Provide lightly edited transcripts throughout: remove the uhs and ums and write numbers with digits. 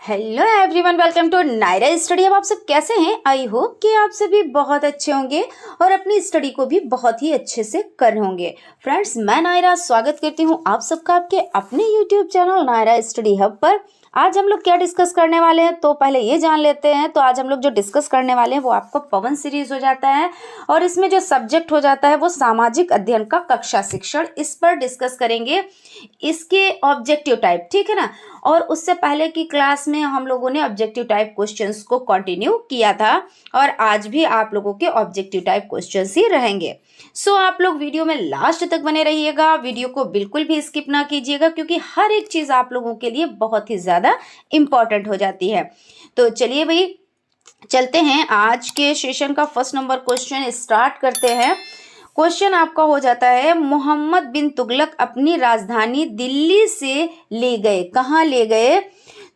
Hello everyone, welcome to Naira study. अब आप सब कैसे हैं? आई होप कि आप सभी बहुत अच्छे होंगे और अपनी स्टडी को भी बहुत ही अच्छे से कर रहे होंगे। फ्रेंड्स, मैं नायरा स्वागत करती हूं आप सबका आपके अपने YouTube channel Naira study hub पर। आज हम लोग क्या डिस्कस करने वाले हैं तो पहले ये जान लेते हैं। तो आज हम लोग जो डिस्कस करने वाले हैं वो आपको पवन सीरीज हो जाता है और इसमें जो सब्जेक्ट हो जाता है वो सामाजिक अध्ययन का कक्षा शिक्षण, इस पर डिस्कस करेंगे। इसके ऑब्जेक्टिव टाइप, ठीक है ना। और उससे पहले की क्लास में हम लोगों ने ऑब्जेक्टिव टाइप क्वेश्चंस को कंटिन्यू किया था और आज भी आप लोगों के ऑब्जेक्टिव टाइप क्वेश्चंस ही रहेंगे। सो आप लोग वीडियो में लास्ट तक बने रहिएगा, वीडियो को बिल्कुल भी स्किप ना कीजिएगा क्योंकि हर एक चीज आप लोगों के लिए बहुत ही ज्यादा इंपॉर्टेंट हो जाती है। तो चलिए भाई, चलते हैं आज के सेशन का फर्स्ट नंबर क्वेश्चन स्टार्ट करते हैं। क्वेश्चन आपका हो जाता है, मोहम्मद बिन तुगलक अपनी राजधानी दिल्ली से ले गए, कहाँ ले गए?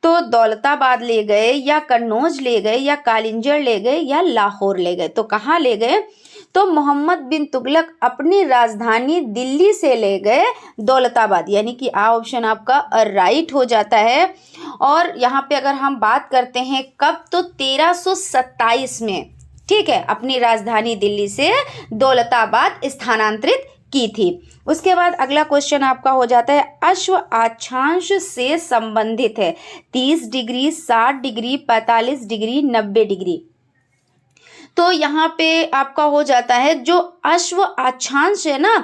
तो दौलताबाद ले गए या कन्नौज ले गए या कालिंजर ले गए या लाहौर ले गए? तो कहाँ ले गए? तो मोहम्मद बिन तुगलक अपनी राजधानी दिल्ली से ले गए दौलताबाद, यानी कि आ ऑप्शन आपका राइट हो जाता है। और यहाँ पे अगर हम बात करते हैं कब, तो 1327 में, ठीक है, अपनी राजधानी दिल्ली से दौलताबाद स्थानांतरित की थी। उसके बाद अगला क्वेश्चन आपका हो जाता है, अश्व अक्षांश से संबंधित है 30 डिग्री, 60 डिग्री, 45 डिग्री, 90 डिग्री। तो यहाँ पे आपका हो जाता है जो अश्व अक्षांश है ना,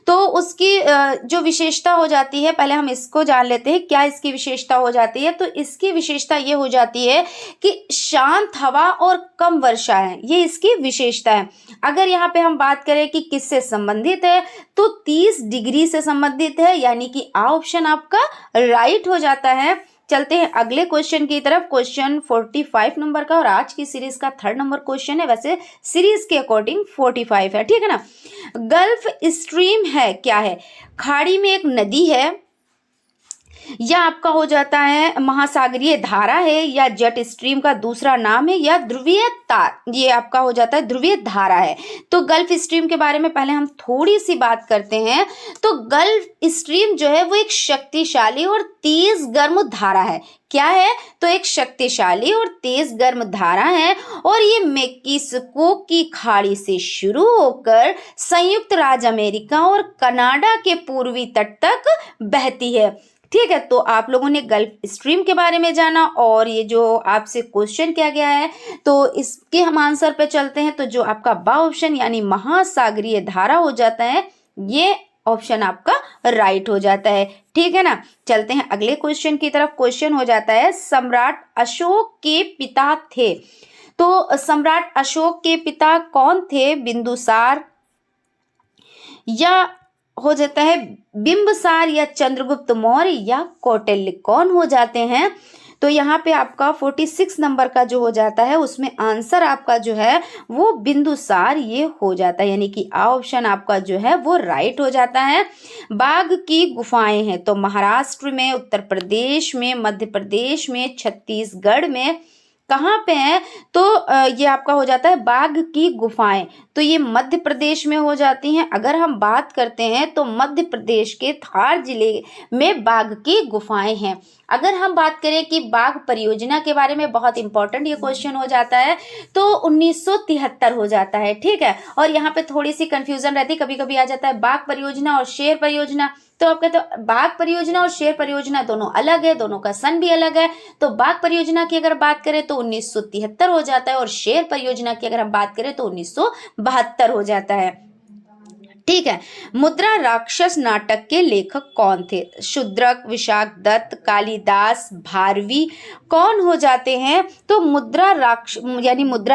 तो उसकी जो विशेषता हो जाती है, पहले हम इसको जान लेते हैं क्या इसकी विशेषता हो जाती है। तो इसकी विशेषता ये हो जाती है कि शांत हवा और कम वर्षा है, ये इसकी विशेषता है। अगर यहाँ पे हम बात करें कि किससे संबंधित है, तो 30 डिग्री से संबंधित है, यानी कि आ ऑप्शन आपका राइट हो जाता है। चलते हैं अगले क्वेश्चन की तरफ, क्वेश्चन 45 नंबर का, और आज की सीरीज का थर्ड नंबर क्वेश्चन है। वैसे सीरीज के अकॉर्डिंग 45 है, ठीक है ना। गल्फ स्ट्रीम है क्या है? खाड़ी में एक नदी है, या आपका हो जाता है महासागरीय धारा है, या जेट स्ट्रीम का दूसरा नाम है, या ध्रुवीय तार, ये आपका हो जाता है ध्रुवीय धारा है। तो गल्फ स्ट्रीम के बारे में पहले हम थोड़ी सी बात करते हैं। तो गल्फ स्ट्रीम जो है वो एक शक्तिशाली और तेज गर्म धारा है। क्या है? तो एक शक्तिशाली और तेज गर्म धारा है और ये मेक्सिको की खाड़ी से शुरू होकर संयुक्त राज्य अमेरिका और कनाडा के पूर्वी तट तक बहती है, ठीक है। तो आप लोगों ने गल्फ स्ट्रीम के बारे में जाना और ये जो आपसे क्वेश्चन किया गया है तो इसके हम आंसर पे चलते हैं। तो जो आपका बा ऑप्शन यानी महासागरीय धारा हो जाता है, ये ऑप्शन आपका राइट हो जाता है, ठीक है ना। चलते हैं अगले क्वेश्चन की तरफ। क्वेश्चन हो जाता है, सम्राट अशोक के पिता थे। तो सम्राट अशोक के पिता कौन थे? बिंदुसार, या हो जाता है बिंबसार, या चंद्रगुप्त मौर्य, या कौटिल्य, कौन हो जाते हैं? तो यहाँ पे आपका 46 नंबर का जो हो जाता है उसमें आंसर आपका जो है वो बिंदुसार ये हो जाता है, यानी कि आ ऑप्शन आपका जो है वो राइट हो जाता है। बाघ की गुफाएं हैं तो महाराष्ट्र में, उत्तर प्रदेश में, मध्य प्रदेश में, छत्तीसगढ़ में, कहाँ पे है? तो ये आपका हो जाता है बाघ की गुफाएं, तो ये मध्य प्रदेश में हो जाती हैं। अगर हम बात करते हैं तो मध्य प्रदेश के धार जिले में बाघ की गुफाएं हैं। अगर हम बात करें कि बाघ परियोजना के बारे में, बहुत इंपॉर्टेंट ये क्वेश्चन हो जाता है, तो 1973 हो जाता है, ठीक है। और यहाँ पे थोड़ी सी कंफ्यूजन रहती है, कभी कभी आ जाता है बाघ परियोजना और शेर परियोजना। तो आप कहते हो बाघ परियोजना और शेर परियोजना दोनों अलग है, दोनों का सन भी अलग है। तो बाघ परियोजना की अगर बात करें तो 1973 हो जाता है और शेर परियोजना की अगर हम बात करें तो 1972 हो जाता है, ठीक है। मुद्रा राक्षस नाटक के लेखक कौन थे? शूद्रक, विशाख दत्त, कालिदास, भारवी, कौन हो जाते हैं? तो मुद्रा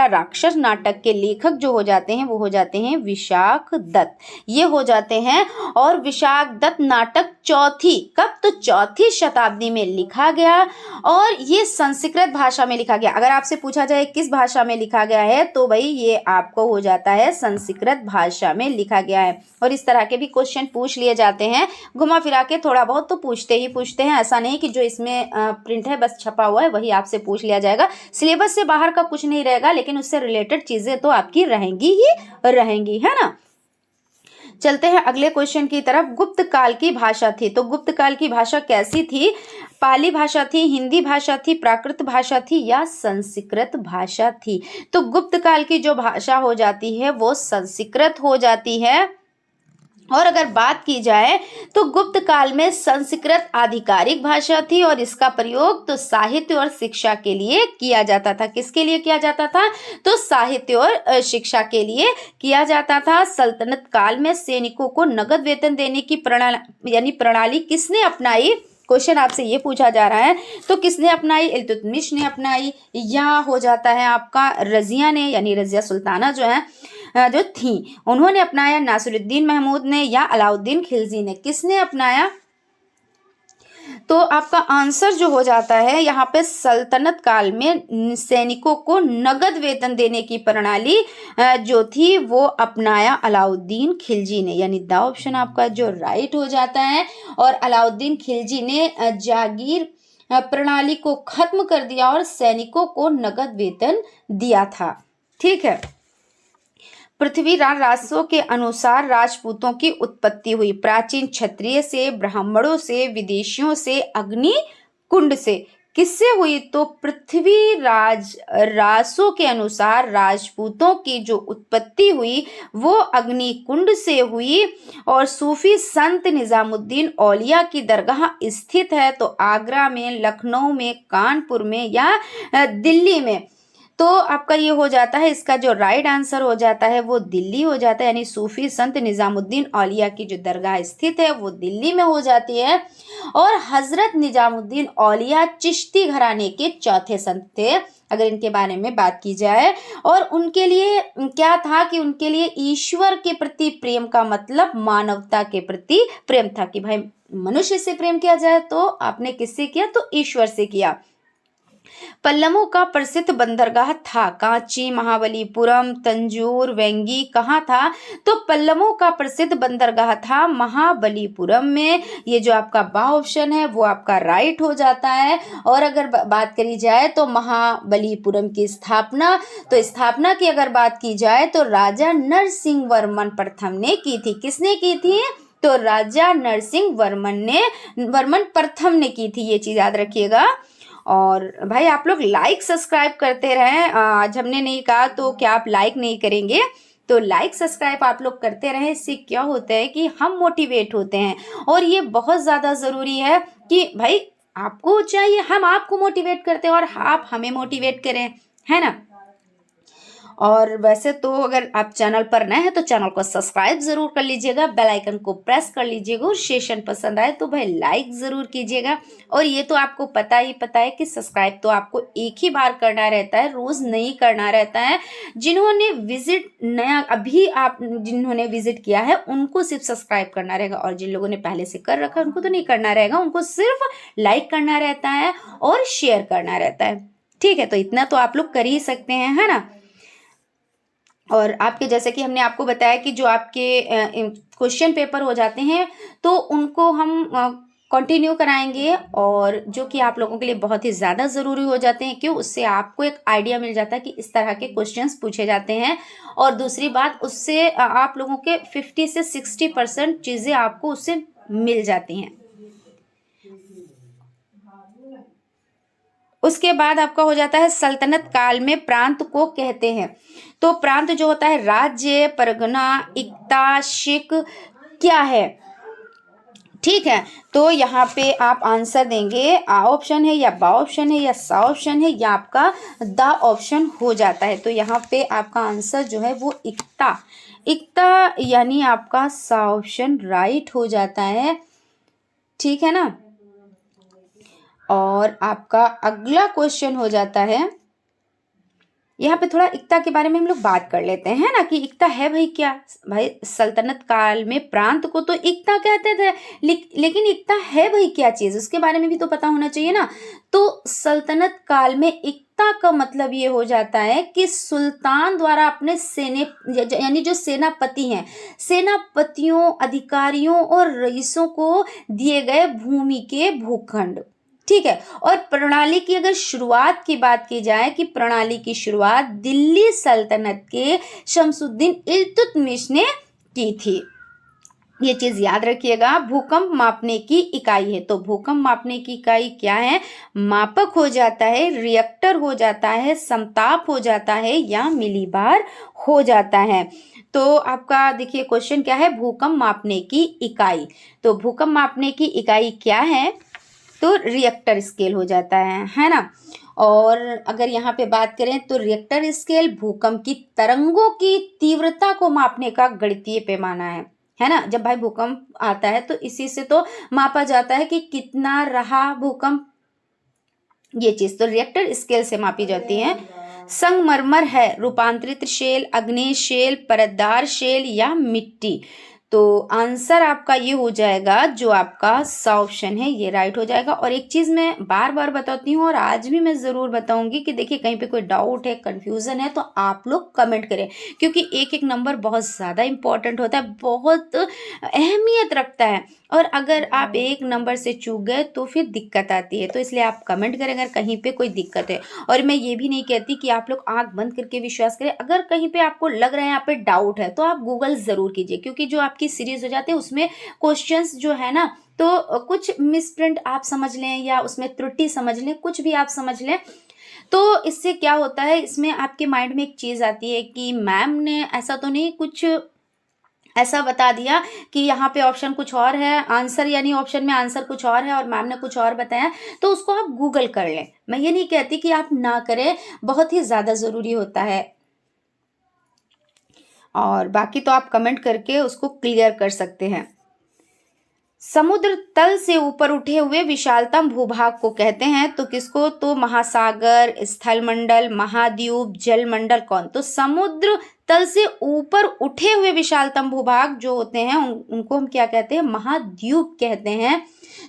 राक्षस नाटक के लेखक जो हो जाते हैं वो हो जाते हैं विशाख दत्त, ये हो जाते हैं। और विशाख दत्त नाटक कब? तो चौथी शताब्दी में लिखा गया और ये संस्कृत भाषा में लिखा गया। अगर आपसे पूछा जाए किस भाषा में लिखा गया है तो भाई ये आपको हो जाता है संस्कृत भाषा में लिखा गया है। और इस तरह के भी क्वेश्चन पूछ लिए जाते हैं, घुमा फिरा के थोड़ा बहुत तो पूछते हैं। ऐसा नहीं कि जो इसमें प्रिंट है बस छपा हुआ है वही आपसे पूछ लिया जाएगा। सिलेबस से बाहर का कुछ नहीं रहेगा, लेकिन उससे रिलेटेड चीजें तो आपकी रहेंगी ही रहेंगी, है ना। चलते हैं अगले क्वेश्चन की तरफ। गुप्त काल की भाषा थी, तो गुप्त काल की भाषा कैसी थी? पाली भाषा थी, हिंदी भाषा थी, प्राकृत भाषा थी या संस्कृत भाषा थी? तो गुप्त काल की जो भाषा हो जाती है वो संस्कृत हो जाती है। और अगर बात की जाए तो गुप्त काल में संस्कृत आधिकारिक भाषा थी और इसका प्रयोग तो साहित्य और शिक्षा के लिए किया जाता था। किसके लिए किया जाता था? तो साहित्य और शिक्षा के लिए किया जाता था। सल्तनत काल में सैनिकों को नगद वेतन देने की प्रणाली किसने अपनाई? क्वेश्चन आपसे ये पूछा जा रहा है। तो किसने अपनाई? इल्तुतमिश ने अपनाई, या हो जाता है आपका रजिया ने, यानी रजिया सुल्ताना जो थी उन्होंने अपनाया, नासिरुद्दीन महमूद ने या अलाउद्दीन खिलजी ने? किसने अपनाया? तो आपका आंसर जो हो जाता है यहाँ पे सल्तनत काल में सैनिकों को नगद वेतन देने की प्रणाली जो थी वो अपनाया अलाउद्दीन खिलजी ने, यानी द ऑप्शन आपका जो राइट हो जाता है। और अलाउद्दीन खिलजी ने जागीर प्रणाली को खत्म कर दिया और सैनिकों को नगद वेतन दिया था। ठीक है। पृथ्वीराज रासो के अनुसार राजपूतों की उत्पत्ति हुई प्राचीन क्षत्रिय से, ब्राह्मणों से, विदेशियों से, अग्नि कुंड से। किससे हुई? तो पृथ्वीराज रासो के अनुसार राजपूतों की जो उत्पत्ति हुई वो अग्नि कुंड से हुई। और सूफी संत निजामुद्दीन औलिया की दरगाह स्थित है तो आगरा में, लखनऊ में, कानपुर में या दिल्ली में? तो आपका ये हो जाता है, इसका जो राइट आंसर हो जाता है वो दिल्ली हो जाता है, यानी सूफी संत निजामुद्दीन औलिया की जो दरगाह स्थित है वो दिल्ली में हो जाती है। और हजरत निजामुद्दीन औलिया चिश्ती घराने के चौथे संत थे, अगर इनके बारे में बात की जाए। और उनके लिए क्या था कि उनके लिए ईश्वर के प्रति प्रेम का मतलब मानवता के प्रति प्रेम था, कि भाई मनुष्य से प्रेम किया जाए तो आपने किससे किया? तो ईश्वर से किया। पल्लवों का प्रसिद्ध बंदरगाह था कांची, महाबलीपुरम, तंजूर, वेंगी, कहाँ था? तो पल्लवों का प्रसिद्ध बंदरगाह था महाबलीपुरम में। ये जो आपका बा ऑप्शन है वो आपका राइट हो जाता है। और अगर बात करी जाए तो महाबलीपुरम की स्थापना, तो स्थापना की अगर बात की जाए तो राजा नरसिंह वर्मन प्रथम ने की थी। किसने की थी? तो राजा नरसिंह वर्मन प्रथम ने की थी, ये चीज याद रखिएगा। और भाई आप लोग लाइक सब्सक्राइब करते रहें। आज हमने नहीं कहा तो क्या आप लाइक नहीं करेंगे? तो लाइक सब्सक्राइब आप लोग करते रहें। इससे क्या होता है कि हम मोटिवेट होते हैं, और ये बहुत ज़्यादा ज़रूरी है कि भाई आपको चाहिए, हम आपको मोटिवेट करते हैं और आप हमें मोटिवेट करें, है ना। और वैसे तो अगर आप चैनल पर नए हैं तो चैनल को सब्सक्राइब जरूर कर लीजिएगा, बेल आइकन को प्रेस कर लीजिएगा, और सेशन पसंद आए तो भाई लाइक जरूर कीजिएगा। और ये तो आपको पता है कि सब्सक्राइब तो आपको एक ही बार करना रहता है, रोज नहीं करना रहता है। जिन्होंने विजिट किया है उनको सिर्फ सब्सक्राइब करना रहेगा, और जिन लोगों ने पहले से कर रखा है उनको तो नहीं करना रहेगा, उनको सिर्फ लाइक करना रहता है और शेयर करना रहता है। ठीक है, तो इतना तो आप लोग कर ही सकते हैं, है ना। और आपके जैसे कि हमने आपको बताया कि जो आपके क्वेश्चन पेपर हो जाते हैं तो उनको हम कंटिन्यू कराएंगे, और जो कि आप लोगों के लिए बहुत ही ज़्यादा ज़रूरी हो जाते हैं। क्यों? उससे आपको एक आइडिया मिल जाता है कि इस तरह के क्वेश्चंस पूछे जाते हैं। और दूसरी बात, उससे आप लोगों के 50 से 60% चीज़ें आपको उससे मिल जाती हैं। उसके बाद आपका हो जाता है सल्तनत काल में प्रांत को कहते हैं। तो प्रांत जो होता है राज्य, परगना, इक्ता, शिक क्या है? ठीक है, तो यहाँ पे आप आंसर देंगे आ ऑप्शन है या बा ऑप्शन है या सा ऑप्शन है या आपका द ऑप्शन हो जाता है। तो यहाँ पे आपका आंसर जो है वो इक्ता यानी आपका सा ऑप्शन राइट हो जाता है। ठीक है ना। और आपका अगला क्वेश्चन हो जाता है, यहाँ पे थोड़ा इक्ता के बारे में हम लोग बात कर लेते हैं ना, कि इक्ता है भाई क्या? भाई सल्तनत काल में प्रांत को तो इक्ता कहते थे, लेकिन इक्ता है भाई क्या चीज, उसके बारे में भी तो पता होना चाहिए ना। तो सल्तनत काल में इक्ता का मतलब ये हो जाता है कि सुल्तान द्वारा अपने यानी जो सेनापति हैं, सेनापतियों, अधिकारियों और रईसों को दिए गए भूमि के भूखंड। ठीक है। और प्रणाली की अगर शुरुआत की बात की जाए कि प्रणाली की शुरुआत दिल्ली सल्तनत के शमसुद्दीन इल्तुतमिश ने की थी। ये चीज याद रखिएगा। भूकंप मापने की इकाई है, तो भूकंप मापने की इकाई क्या है? मापक हो जाता है, रिएक्टर हो जाता है, समताप हो जाता है या मिलीबार हो जाता है। तो आपका देखिए क्वेश्चन क्या है, भूकंप मापने की इकाई। तो भूकंप मापने की इकाई क्या है? तो रिएक्टर स्केल हो जाता है ना। और अगर यहाँ पे बात करें तो रिएक्टर स्केल भूकंप की तरंगों की तीव्रता को मापने का गणितीय पैमाना है ना। जब भाई भूकंप आता है तो इसी से तो मापा जाता है कि कितना रहा भूकंप, ये चीज तो रिएक्टर स्केल से मापी जाती है। संगमरमर है, रूपांतरित शेल, अग्नेय शेल, परतदार शेल या मिट्टी। तो आंसर आपका ये हो जाएगा, जो आपका सा ऑप्शन है ये राइट हो जाएगा। और एक चीज मैं बार बार बताती हूँ और आज भी मैं जरूर बताऊंगी कि देखिए कहीं पे कोई डाउट है, कंफ्यूजन है तो आप लोग कमेंट करें, क्योंकि एक एक नंबर बहुत ज्यादा इंपॉर्टेंट होता है, बहुत अहमियत रखता है। और अगर आप एक नंबर से चूक गए तो फिर दिक्कत आती है, तो इसलिए आप कमेंट करें अगर कहीं पे कोई दिक्कत है। और मैं ये भी नहीं कहती कि आप लोग आंख बंद करके विश्वास करें। अगर कहीं पे आपको लग रहा है यहाँ पे डाउट है तो आप गूगल जरूर कीजिए, क्योंकि जो आपकी सीरीज हो जाती है उसमें क्वेश्चंस जो है ना, तो कुछ मिसप्रिंट आप समझ लें या उसमें त्रुटि समझ लें, कुछ भी आप समझ लें, तो इससे क्या होता है, इसमें आपके माइंड में एक चीज आती है कि मैम ने ऐसा तो नहीं कुछ ऐसा बता दिया कि यहाँ पे ऑप्शन कुछ और है, आंसर यानी ऑप्शन में आंसर कुछ और है और मैम ने कुछ और बताया, तो उसको आप गूगल कर लें। मैं ये नहीं कहती कि आप ना करें, बहुत ही ज़्यादा ज़रूरी होता है। और बाकी तो आप कमेंट करके उसको क्लियर कर सकते हैं। समुद्र तल से ऊपर उठे हुए विशालतम भूभाग को कहते हैं, तो किसको? तो महासागर, स्थल मंडल, महाद्वीप, जल मंडल। कौन? तो समुद्र तल से ऊपर उठे हुए विशालतम भूभाग जो होते हैं उनको हम क्या कहते हैं? महाद्वीप कहते हैं।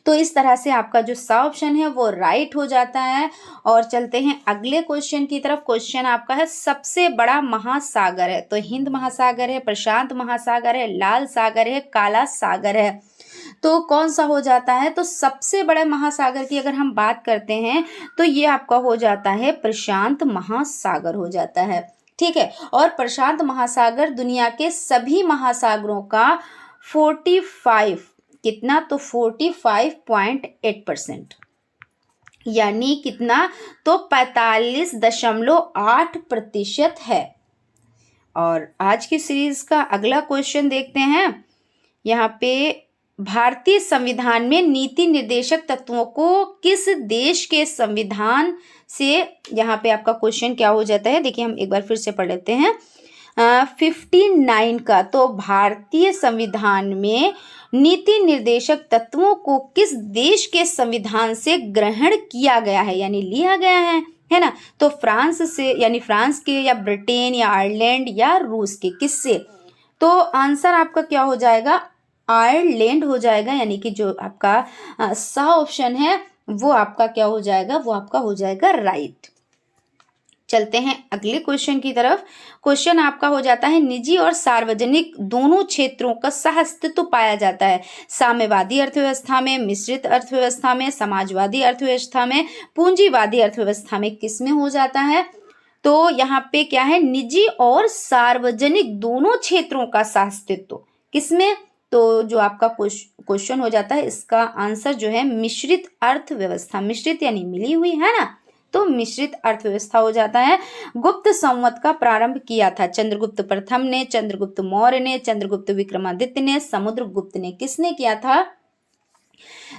तो इस तरह से आपका जो सा ऑप्शन है वो राइट हो जाता है। और चलते हैं अगले क्वेश्चन की तरफ। क्वेश्चन आपका है, सबसे बड़ा महासागर है, तो हिंद महासागर है, प्रशांत महासागर है, लाल सागर है, काला सागर है। तो कौन सा हो जाता है? तो सबसे बड़े महासागर की अगर हम बात करते हैं तो ये आपका हो जाता है प्रशांत महासागर हो जाता है। ठीक है। और प्रशांत महासागर दुनिया के सभी महासागरों का 45 कितना? तो 45.8%, यानी कितना? तो 45.8% है। और आज की सीरीज का अगला क्वेश्चन देखते हैं। यहाँ पे भारतीय संविधान में नीति निर्देशक तत्वों को किस देश के संविधान से, यहाँ पे आपका क्वेश्चन क्या हो जाता है, देखिए हम एक बार फिर से पढ़ लेते हैं 59 का। तो भारतीय संविधान में नीति निर्देशक तत्वों को किस देश के संविधान से ग्रहण किया गया है, यानी लिया गया है ना। तो फ्रांस से, यानी फ्रांस के या ब्रिटेन या आयरलैंड या रूस के, किससे? तो आंसर आपका क्या हो जाएगा? आयरलैंड हो जाएगा, यानी कि जो आपका सा ऑप्शन है वो आपका क्या हो जाएगा? वो आपका हो जाएगा राइट। चलते हैं अगले क्वेश्चन की तरफ। क्वेश्चन आपका हो जाता है, निजी और सार्वजनिक दोनों क्षेत्रों का सहअस्तित्व पाया जाता है साम्यवादी अर्थव्यवस्था में, मिश्रित अर्थव्यवस्था में, समाजवादी अर्थव्यवस्था में, पूंजीवादी अर्थव्यवस्था में, किसमें हो जाता है? तो यहाँ पे क्या है, निजी और सार्वजनिक दोनों क्षेत्रों का सहअस्तित्व किसमें? तो जो आपका क्वेश्चन हो जाता है इसका आंसर जो है मिश्रित अर्थव्यवस्था, मिश्रित यानी मिली हुई, है ना, तो मिश्रित अर्थव्यवस्था हो जाता है। गुप्त संवत का प्रारंभ किया था चंद्रगुप्त प्रथम ने, चंद्रगुप्त मौर्य ने, चंद्रगुप्त विक्रमादित्य ने, समुद्रगुप्त ने, किसने किया था?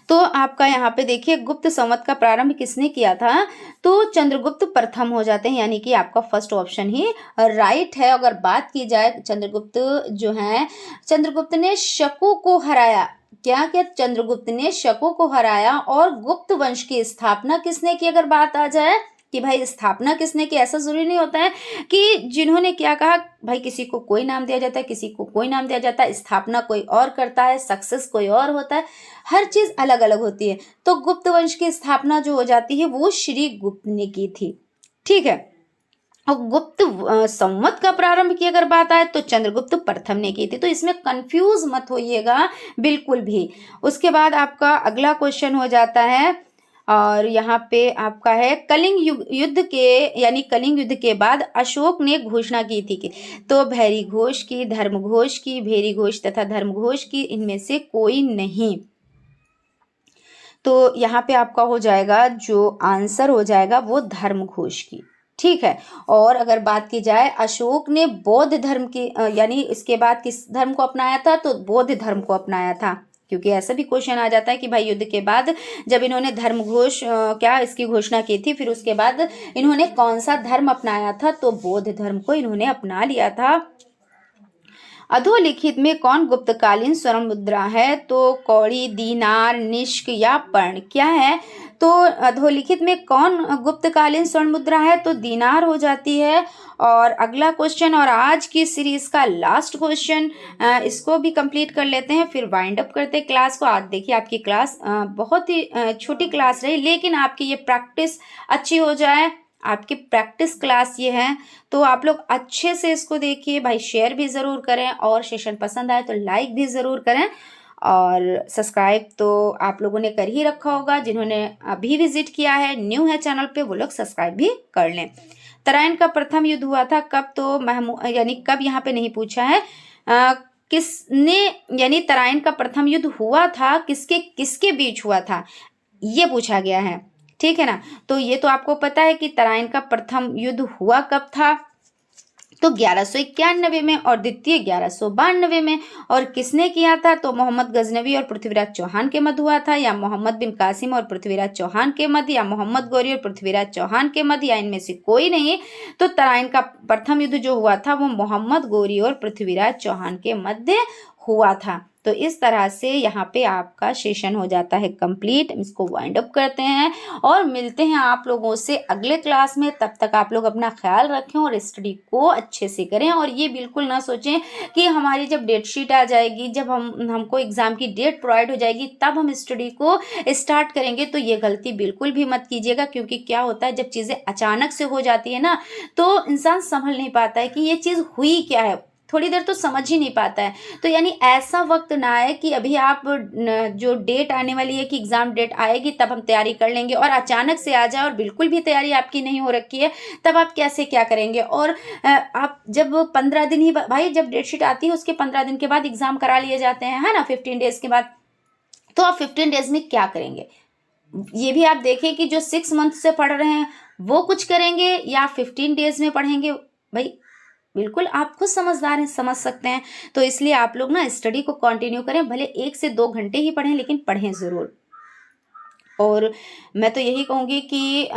तो आपका यहाँ पे देखिए गुप्त संवत का प्रारंभ किसने किया था? तो चंद्रगुप्त प्रथम हो जाते हैं, यानी कि आपका फर्स्ट ऑप्शन ही राइट है। अगर बात की जाए चंद्रगुप्त जो है, चंद्रगुप्त ने शकों को हराया। क्या क्या? चंद्रगुप्त ने शकों को हराया। और गुप्त वंश की स्थापना किसने की? अगर बात आ जाए कि भाई स्थापना किसने की, ऐसा जरूरी नहीं होता है कि जिन्होंने क्या कहा, भाई किसी को कोई नाम दिया जाता है, किसी को कोई नाम दिया जाता है, स्थापना कोई और करता है, सक्सेस कोई और होता है, हर चीज अलग अलग होती है। तो गुप्त वंश की स्थापना जो हो जाती है वो श्री गुप्त ने की थी। ठीक है। और गुप्त संवत का प्रारंभ की अगर बात आए तो चंद्रगुप्त प्रथम ने की थी। तो इसमें कंफ्यूज मत होइएगा बिल्कुल भी। उसके बाद आपका अगला क्वेश्चन हो जाता है, और यहाँ पे आपका है युद्ध के यानी कलिंग युद्ध के बाद अशोक ने घोषणा की थी कि तो भैरी घोष की, धर्म घोष की, भैरी घोष तथा धर्म घोष की, इनमें से कोई नहीं। तो यहाँ पे आपका हो जाएगा, जो आंसर हो जाएगा वो धर्म घोष की। ठीक है। और अगर बात की जाए अशोक ने बौद्ध धर्म की यानी इसके बाद किस धर्म को अपनाया था, तो बौद्ध धर्म को अपनाया था। क्योंकि ऐसा भी क्वेश्चन आ जाता है कि भाई युद्ध के बाद जब इन्होंने धर्म घोष क्या इसकी घोषणा की थी, फिर उसके बाद इन्होंने कौन सा धर्म अपनाया था, तो बौद्ध धर्म को इन्होंने अपना लिया था। अधोलिखित में कौन गुप्तकालीन स्वर्ण मुद्रा है, तो कौड़ी, दीनार, निष्क या पर्ण, क्या है? तो अधोलिखित में कौन गुप्तकालीन स्वर्ण मुद्रा है, तो दीनार हो जाती है। और अगला क्वेश्चन और आज की सीरीज का लास्ट क्वेश्चन, इसको भी कंप्लीट कर लेते हैं, फिर वाइंड अप करते हैं क्लास को। आज देखिए आपकी क्लास बहुत ही छोटी क्लास रही, लेकिन आपकी ये प्रैक्टिस अच्छी हो जाए, आपकी प्रैक्टिस क्लास ये है, तो आप लोग अच्छे से इसको देखिए भाई, शेयर भी ज़रूर करें, और सेशन पसंद आए तो लाइक भी ज़रूर करें, और सब्सक्राइब तो आप लोगों ने कर ही रखा होगा। जिन्होंने अभी विजिट किया है, न्यू है चैनल पे, वो लोग सब्सक्राइब भी कर लें। तराइन का प्रथम युद्ध हुआ था कब, तो यानी कब यहाँ पे नहीं पूछा है, किसने यानी तराइन का प्रथम युद्ध हुआ था किसके किसके बीच हुआ था, ये पूछा गया है। ठीक है ना। तो ये तो आपको पता है कि तराइन का प्रथम युद्ध हुआ कब था, तो 1191 में, और द्वितीय 1192 में। और किसने किया था, तो मोहम्मद गजनवी और पृथ्वीराज चौहान के मध्य हुआ था, या मोहम्मद बिन कासिम और पृथ्वीराज चौहान के मध्य, या मोहम्मद गौरी और पृथ्वीराज चौहान के मध्य, या इनमें से कोई नहीं। तो तराइन का प्रथम युद्ध जो हुआ था वो मोहम्मद गौरी और पृथ्वीराज चौहान के मध्य हुआ था। तो इस तरह से यहाँ पे आपका सेशन हो जाता है कंप्लीट। इसको वाइंड अप करते हैं और मिलते हैं आप लोगों से अगले क्लास में। तब तक आप लोग अपना ख्याल रखें और स्टडी को अच्छे से करें। और ये बिल्कुल ना सोचें कि हमारी जब डेट शीट आ जाएगी, जब हमको एग्ज़ाम की डेट प्रोवाइड हो जाएगी, तब हम स्टडी को स्टार्ट करेंगे। तो ये गलती बिल्कुल भी मत कीजिएगा, क्योंकि क्या होता है जब चीज़ें अचानक से हो जाती है ना, तो इंसान समझ नहीं पाता है कि ये चीज़ हुई क्या है, थोड़ी देर तो समझ ही नहीं पाता है। तो यानी ऐसा वक्त ना आए कि अभी आप जो डेट आने वाली है कि एग्ज़ाम डेट आएगी तब हम तैयारी कर लेंगे, और अचानक से आ जाए और बिल्कुल भी तैयारी आपकी नहीं हो रखी है, तब आप कैसे क्या करेंगे। और आप जब 15 दिन ही भाई, जब डेट शीट आती है उसके 15 दिन के बाद एग्ज़ाम करा लिए जाते हैं, है ना, 15 डेज़ के बाद। तो आप 15 डेज़ में क्या करेंगे, ये भी आप देखें कि जो 6 मंथ से पढ़ रहे हैं वो कुछ करेंगे या 15 डेज़ में पढ़ेंगे। भाई बिल्कुल आप खुद समझदार हैं, समझ सकते हैं। तो इसलिए आप लोग ना स्टडी को कंटिन्यू करें, भले 1 से 2 घंटे ही पढ़ें, लेकिन पढ़ें ज़रूर। और मैं तो यही कहूँगी कि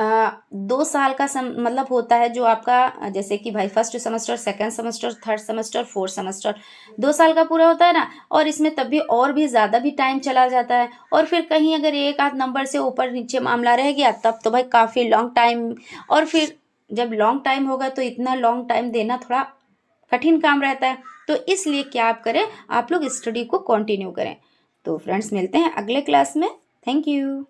2 साल का मतलब होता है जो आपका, जैसे कि भाई first semester, second semester, third semester, fourth semester, 2 साल का पूरा होता है ना। और इसमें तब भी और भी ज़्यादा भी टाइम चला जाता है। और फिर कहीं अगर एक आध नंबर से ऊपर नीचे मामला रह गया, तब तो भाई काफ़ी लॉन्ग टाइम। और फिर जब लॉन्ग टाइम होगा तो इतना लॉन्ग टाइम देना थोड़ा कठिन काम रहता है। तो इसलिए क्या आप करें, आप लोग स्टडी को कंटिन्यू करें। तो फ्रेंड्स मिलते हैं अगले क्लास में। Thank you.